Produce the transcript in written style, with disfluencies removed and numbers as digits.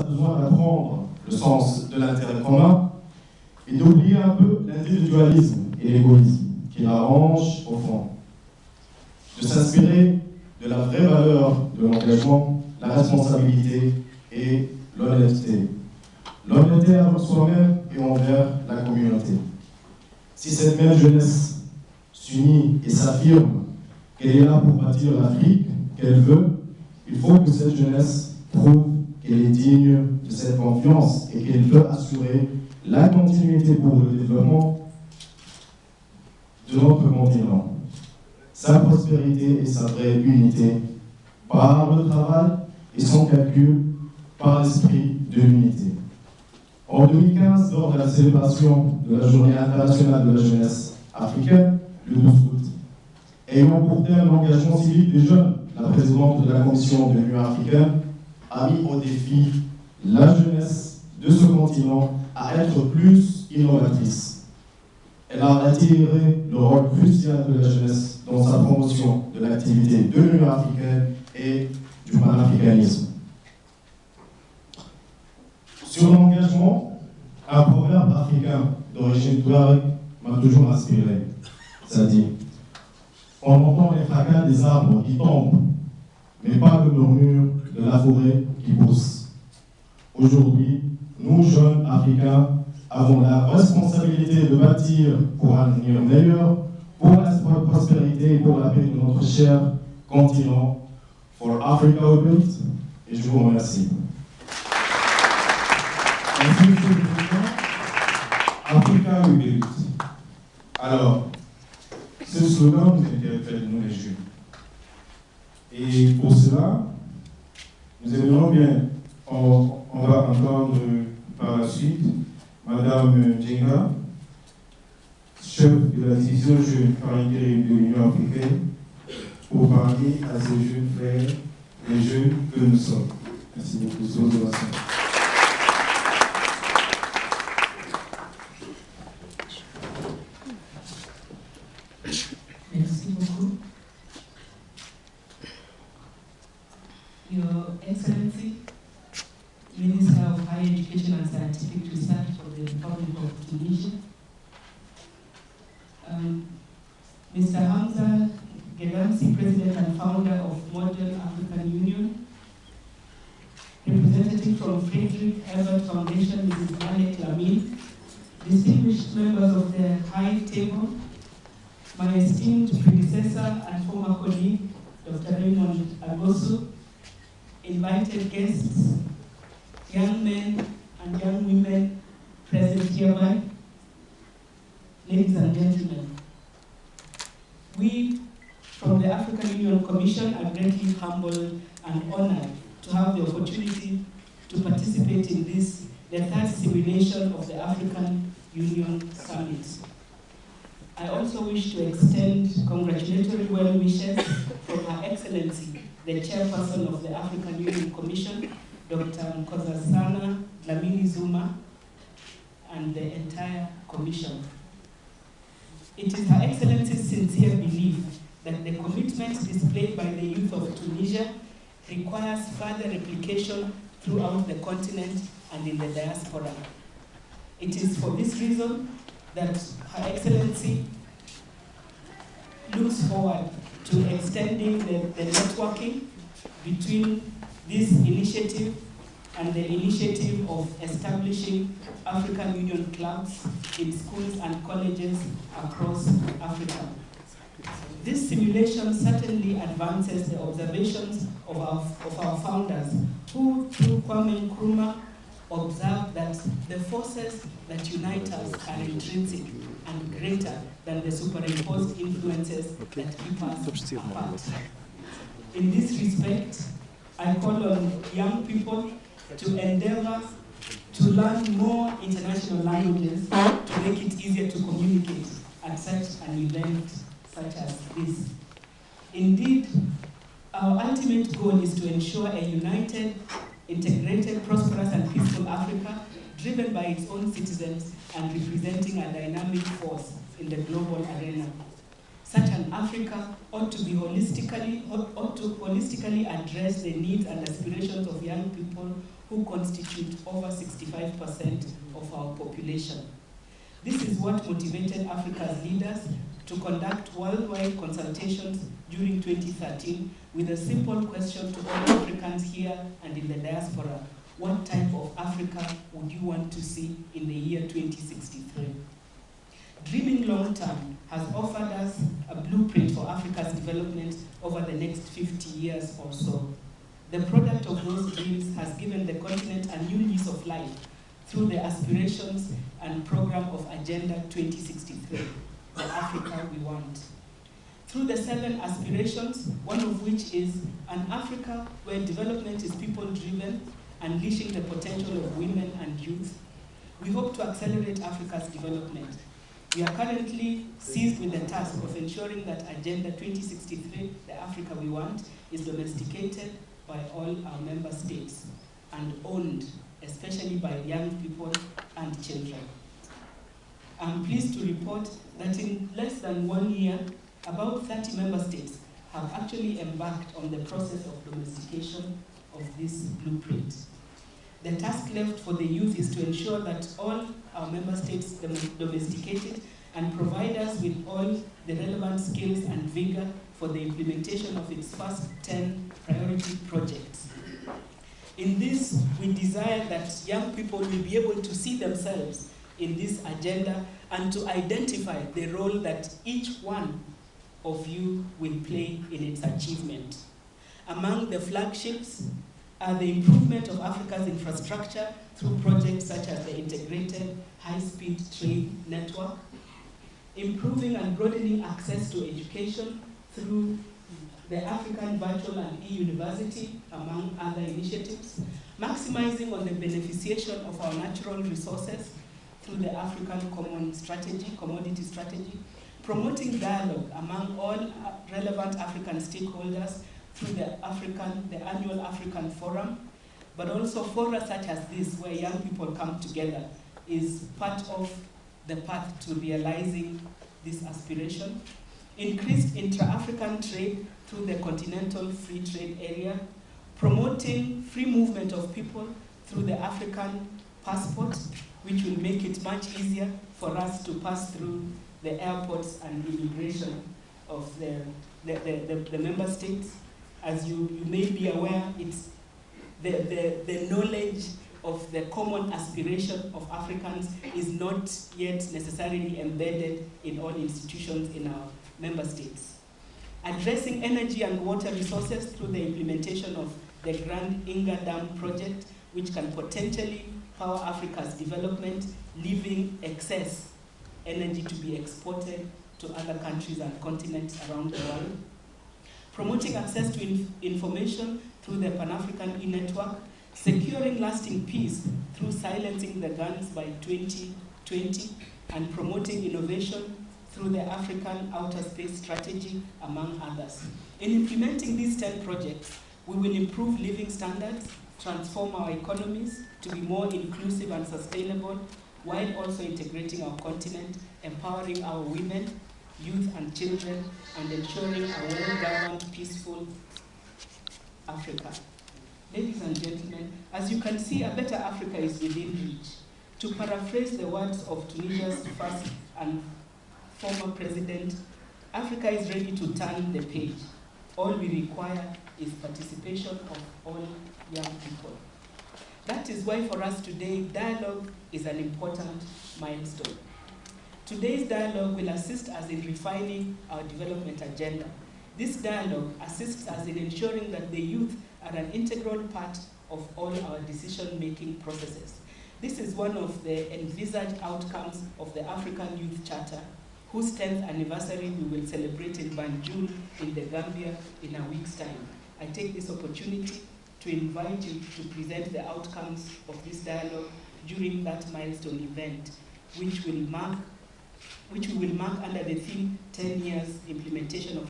besoin d'apprendre le sens de l'intérêt commun et d'oublier un peu l'individualisme et l'égoïsme qui l'arrangent au fond. De s'inspirer de la vraie valeur de l'engagement, la responsabilité et l'honnêteté. L'honnêteté envers soi-même et envers la communauté. Si cette même jeunesse s'unit et s'affirme qu'elle est là pour bâtir l'Afrique qu'elle veut, il faut que cette jeunesse prouve qu'elle est digne de cette confiance et qu'elle peut assurer la continuité pour le développement de notre continent, sa prospérité et sa vraie unité, par le travail et son calcul, par l'esprit de l'unité. En 2015, lors de la célébration de la Journée internationale de la jeunesse africaine, le 12 août, ayant pour thème l'engagement civique des jeunes, la présidente de la Commission de l'Union africaine a mis au défi la jeunesse de ce continent à être plus innovatrice. Elle a attiré le rôle crucial de la jeunesse dans sa promotion de l'activité de l'Union africaine et du panafricanisme. Sur l'engagement, un proverbe africain d'origine touareg m'a toujours inspiré. Ça dit, on entend les fracas des arbres qui tombent, mais pas le murmure de la forêt qui pousse. Aujourd'hui, nous, jeunes Africains, avons la responsabilité de bâtir pour un avenir meilleur, pour la prospérité et pour la paix de notre cher continent. For Africa we built, et je vous remercie. Merci, Monsieur le Président. Africa we built. Alors, ce slogan nous interpelle, nous les jeunes. Et pour cela, nous aimerions bien, on va entendre par la suite Madame Njenga, chef de la Division Jeune par intérim de l'Union africaine, pour parler à ces jeunes frères, les jeunes que nous sommes. Merci beaucoup. Sur l'ovation. Merci beaucoup. Your Excellency, Minister of Higher Education and Scientific Research for the Republic of Tunisia, Mr. Hamza, Guademssi, President and Founder of Model African Union, representative from Friedrich Ebert Foundation, Mrs. Malek Lamin, distinguished members of the High Table, my esteemed predecessor and former colleague, Dr. Raymond Agosu, invited guests, young men and young women present hereby, ladies and gentlemen. We from the African Union Commission are greatly humbled and honored to have the opportunity to participate in this, the third simulation of the African Union Summit. I also wish to extend congratulatory well wishes from Her Excellency, the Chairperson of the African Union Commission, Dr. Nkosazana Dlamini Zuma, and the entire Commission. It is Her Excellency's sincere belief that the commitment displayed by the youth of Tunisia requires further replication throughout the continent and in the diaspora. It is for this reason that Her Excellency looks forward to extending the networking between this initiative and the initiative of establishing African Union clubs in schools and colleges across Africa. This simulation certainly advances the observations of our founders, who, through Kwame Nkrumah, observed that the forces that unite us are intrinsic and greater than the superimposed influences that keep us apart. In this respect, I call on young people to endeavor to learn more international languages to make it easier to communicate at such an event such as this. Indeed, our ultimate goal is to ensure a united, integrated, prosperous and peaceful Africa, driven by its own citizens and representing a dynamic force in the global arena. Such an Africa ought to holistically address the needs and aspirations of young people who constitute over 65% of our population. This is what motivated Africa's leaders to conduct worldwide consultations during 2013 with a simple question to all Africans here and in the diaspora: what type of Africa would you want to see in the year 2063? Dreaming long term has offered us a blueprint for Africa's development over the next 50 years or so. The product of those dreams has given the continent a new lease of life through the aspirations and program of Agenda 2063, the Africa we want. Through the 7 aspirations, one of which is an Africa where development is people-driven, unleashing the potential of women and youth, we hope to accelerate Africa's development. We are currently seized with the task of ensuring that Agenda 2063, the Africa we want, is domesticated by all our member states and owned, especially by young people and children. I'm pleased to report that in less than 1 year, about 30 member states have actually embarked on the process of domestication of this blueprint. The task left for the youth is to ensure that all our member states domesticated and provide us with all the relevant skills and vigor for the implementation of its first 10 priority projects. In this, we desire that young people will be able to see themselves in this agenda and to identify the role that each one of you will play in its achievement. Among the flagships are the improvement of Africa's infrastructure through projects such as the Integrated High-Speed Train Network, improving and broadening access to education through the African Virtual and E-University, among other initiatives, maximizing on the beneficiation of our natural resources through the African Commodity Strategy, promoting dialogue among all relevant African stakeholders through the annual African Forum, but also fora such as this, where young people come together, is part of the path to realizing this aspiration. Increased intra-African trade through the Continental Free Trade Area, promoting free movement of people through the African passport, which will make it much easier for us to pass through the airports and immigration of the member states. As you may be aware, it's the knowledge of the common aspiration of Africans is not yet necessarily embedded in all institutions in our member states. Addressing energy and water resources through the implementation of the Grand Inga Dam project, which can potentially power Africa's development, leaving excess energy to be exported to other countries and continents around the world. Promoting access to information through the Pan-African e-network, securing lasting peace through silencing the guns by 2020, and promoting innovation through the African Outer Space Strategy, among others. In implementing these 10 projects, we will improve living standards, transform our economies to be more inclusive and sustainable, while also integrating our continent, empowering our women, youth and children, and ensuring a well-governed, peaceful Africa. Ladies and gentlemen, as you can see, a better Africa is within reach. To paraphrase the words of Tunisia's first and former president, Africa is ready to turn the page. All we require is participation of all young people. That is why for us today, dialogue is an important milestone. Today's dialogue will assist us in refining our development agenda. This dialogue assists us in ensuring that the youth are an integral part of all our decision-making processes. This is one of the envisaged outcomes of the African Youth Charter, whose 10th anniversary we will celebrate in Banjul in the Gambia in a week's time. I take this opportunity to invite you to present the outcomes of this dialogue during that milestone event, which we will mark under the theme 10 years implementation of